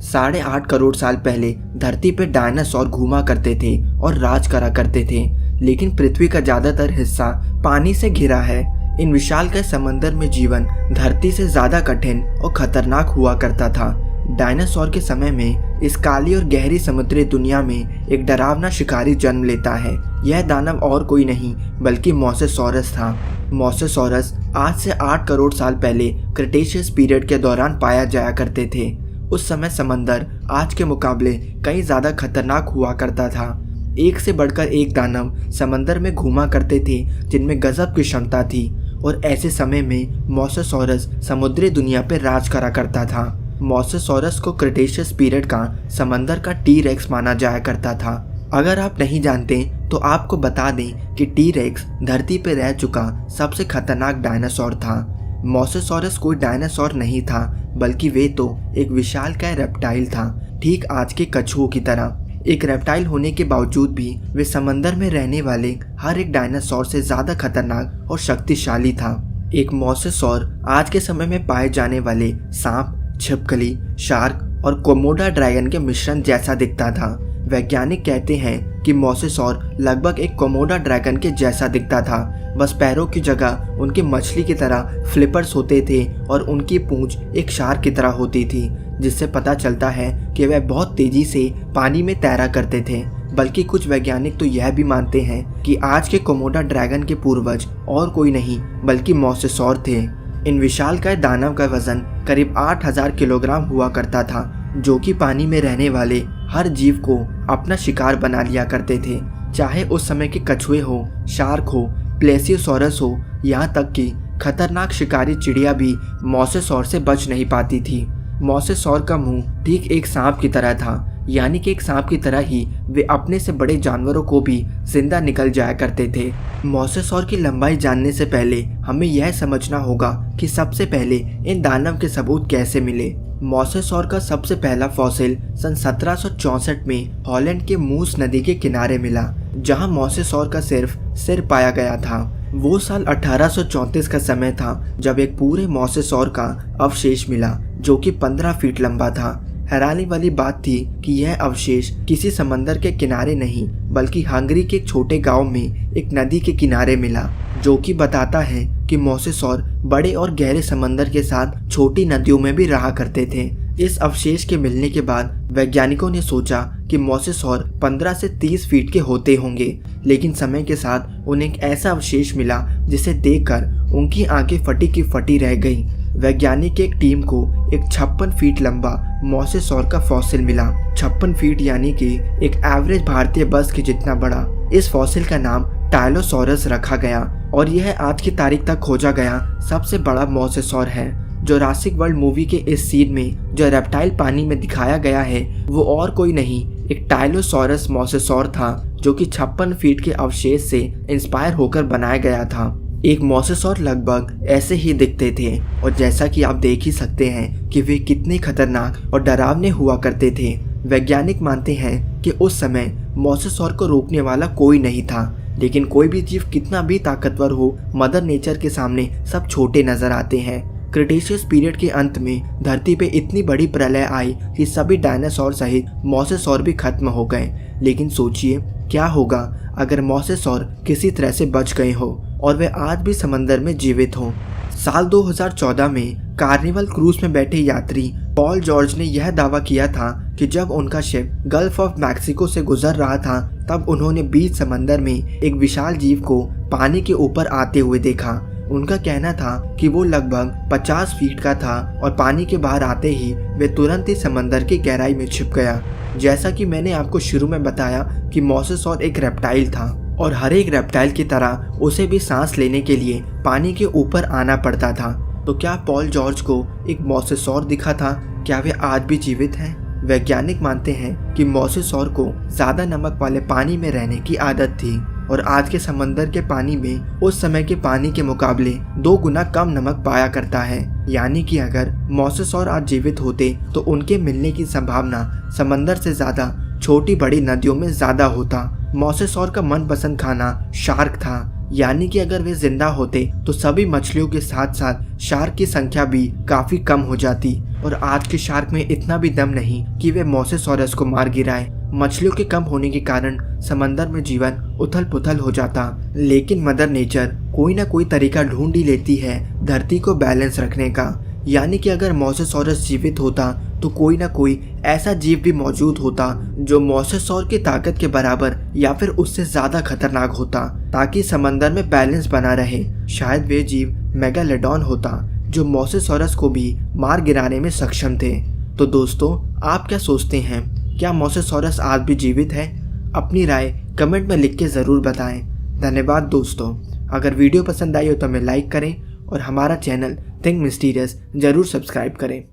8.5 करोड़ साल पहले धरती पे डायनासोर घूमा करते थे और राज करा करते थे, लेकिन पृथ्वी का ज्यादातर हिस्सा पानी से घिरा है। इन विशालकाय समंदर में जीवन धरती से ज्यादा कठिन और खतरनाक हुआ करता था। डायनासोर के समय में इस काली और गहरी समुद्री दुनिया में एक डरावना शिकारी जन्म लेता है। यह दानव और कोई नहीं बल्कि मोसेसॉरस था। मोसेसॉरस आज से 8 करोड़ साल पहले क्रिटेशियस पीरियड के दौरान पाया जाया करते थे। उस समय समंदर आज के मुकाबले कई ज्यादा खतरनाक हुआ करता था। एक से बढ़कर एक दानव समंदर में घूमा करते थे जिनमें गजब की क्षमता थी, और ऐसे समय में मोसेसॉरस समुद्री दुनिया पर राज करा करता था। मोसेसॉरस को क्रिटेशियस पीरियड का समंदर का टी-रेक्स माना जाया करता था। अगर आप नहीं जानते तो आपको बता दें कि टी-रेक्स धरती पर रह चुका सबसे खतरनाक डायनासोर था। मोसेसॉरस कोई डायनासोर नहीं था बल्कि वे तो एक विशालकाय रेप्टाइल था, ठीक आज के कछुओं की तरह। एक रेप्टाइल होने के बावजूद भी वे समंदर में रहने वाले हर एक डायनासोर से ज्यादा खतरनाक और शक्तिशाली था। एक मोसेसॉर आज के समय में पाए जाने वाले सांप, छिपकली, शार्क और कोमोडो ड्रैगन के मिश्रण जैसा दिखता था। वैज्ञानिक कहते हैं कि मोसेसॉर लगभग एक कोमोडो ड्रैगन के जैसा दिखता था, बस पैरों की जगह उनके मछली की तरह फ्लिपर्स होते थे और उनकी पूंछ एक शार्क की तरह होती थी, जिससे पता चलता है कि वह बहुत तेजी से पानी में तैरा करते थे। बल्कि कुछ वैज्ञानिक तो यह भी मानते हैं कि आज के कोमोडो ड्रैगन के पूर्वज और कोई नहीं बल्कि मोसेसॉर थे। इन विशालकाय दानव का वजन करीब 8000 किलोग्राम हुआ करता था, जो कि पानी में रहने वाले हर जीव को अपना शिकार बना लिया करते थे, चाहे उस समय के कछुए हो, शार्क हो, प्लेसियोसॉरस हो, यहाँ तक कि खतरनाक शिकारी चिड़िया भी मोसेसॉर से बच नहीं पाती थी। मोसेसॉर का मुंह ठीक एक सांप की तरह था, यानी कि एक सांप की तरह ही वे अपने से बड़े जानवरों को भी जिंदा निकल जाया करते थे। मोसेसॉर की लंबाई जानने से पहले हमें यह समझना होगा कि सबसे पहले इन दानव के सबूत कैसे मिले। मोसेसॉर का सबसे पहला फॉसिल सन 1764 में हॉलैंड के मूस नदी के किनारे मिला, जहां मोसेसॉर का सिर्फ सिर पाया गया था। वो साल 1834 का समय था जब एक पूरे मोसेसॉर का अवशेष मिला, जो कि 15 फीट लंबा था। हैरानी वाली बात थी कि यह अवशेष किसी समंदर के किनारे नहीं बल्कि हंगरी के एक छोटे गांव में एक नदी के किनारे मिला, जो कि बताता है कि मोसेसॉर बड़े और गहरे समंदर के साथ छोटी नदियों में भी रहा करते थे। इस अवशेष के मिलने के बाद वैज्ञानिकों ने सोचा कि मोसेसॉर 15 से 30 फीट के होते होंगे, लेकिन समय के साथ उन्हें एक ऐसा अवशेष मिला जिसे देखकर उनकी आंखें फटी की फटी रह गईं। वैज्ञानिक की एक टीम को एक 56 फीट लंबा मोसेसॉर का फॉसिल मिला। 56 फीट यानी कि एक एवरेज भारतीय बस के जितना बड़ा। इस फॉसिल का नाम टाइलोसॉरस रखा गया और यह आज की तारीख तक खोजा गया सबसे बड़ा मोसेसॉर है। जुरासिक वर्ल्ड मूवी के इस सीन में जो रेप्टाइल पानी में दिखाया गया है वो और कोई नहीं एक टाइलोसॉरस मोसेसॉर था, जो कि 56 फीट के अवशेष से इंस्पायर होकर बनाया गया था। एक मोसेसॉर लगभग ऐसे ही दिखते थे और जैसा कि आप देख ही सकते हैं कि वे कितने खतरनाक और डरावने हुआ करते थे। वैज्ञानिक मानते हैं कि उस समय मोसेसॉर को रोकने वाला कोई नहीं था, लेकिन कोई भी जीव कितना भी ताकतवर हो, मदर नेचर के सामने सब छोटे नजर आते हैं। क्रिटेशियस पीरियड के अंत में धरती पे इतनी बड़ी प्रलय आई कि सभी डायनासोर सहित मोसेसॉर भी खत्म हो गए। लेकिन सोचिए क्या होगा अगर मोसेसॉर किसी तरह से बच गए हो और वे आज भी समंदर में जीवित हों। साल 2014 में कार्निवल क्रूज में बैठे यात्री पॉल जॉर्ज ने यह दावा किया था कि जब उनका शिप गल्फ ऑफ मैक्सिको से गुजर रहा था तब उन्होंने बीच समंदर में एक विशाल जीव को पानी के ऊपर आते हुए देखा। उनका कहना था कि वो लगभग 50 फीट का था और पानी के बाहर आते ही वे तुरंत ही समंदर की गहराई में छिप गया। जैसा कि मैंने आपको शुरू में बताया कि मोसेसॉर एक रेप्टाइल था और हर एक रेप्टाइल की तरह उसे भी सांस लेने के लिए पानी के ऊपर आना पड़ता था। तो क्या पॉल जॉर्ज को एक मोसेसॉर दिखा था? क्या वे आज भी जीवित हैं? वैज्ञानिक मानते हैं कि मोसेसॉर को ज्यादा नमक वाले पानी में रहने की आदत थी और आज के समंदर के पानी में उस समय के पानी के मुकाबले 2 गुना कम नमक पाया करता है। यानी कि अगर मोसेसॉर आज जीवित होते तो उनके मिलने की संभावना समंदर से ज्यादा छोटी बड़ी नदियों में ज्यादा होता। मोसेसॉर का मनपसंद खाना शार्क था, यानी कि अगर वे जिंदा होते तो सभी मछलियों के साथ साथ शार्क की संख्या भी काफी कम हो जाती। और आज के शार्क में इतना भी दम नहीं कि वे मोसेसॉरस को मार गिराए। मछलियों के कम होने के कारण समंदर में जीवन उथल पुथल हो जाता। लेकिन मदर नेचर कोई ना कोई तरीका ढूंढ ही लेती है धरती को बैलेंस रखने का। यानी कि अगर मोसेसॉरस जीवित होता तो कोई ना कोई ऐसा जीव भी मौजूद होता जो मोसेसॉर की ताकत के बराबर या फिर उससे ज्यादा खतरनाक होता, ताकि समंदर में बैलेंस बना रहे। शायद वे जीव मेगालोडॉन होता जो मोसेसॉरस को भी मार गिराने में सक्षम थे। तो दोस्तों, आप क्या सोचते हैं, क्या मोसेसॉरस आज भी जीवित है? अपनी राय कमेंट में लिख के ज़रूर बताएं। धन्यवाद दोस्तों। अगर वीडियो पसंद आई हो तो हमें लाइक करें और हमारा चैनल थिंक मिस्टीरियस ज़रूर सब्सक्राइब करें।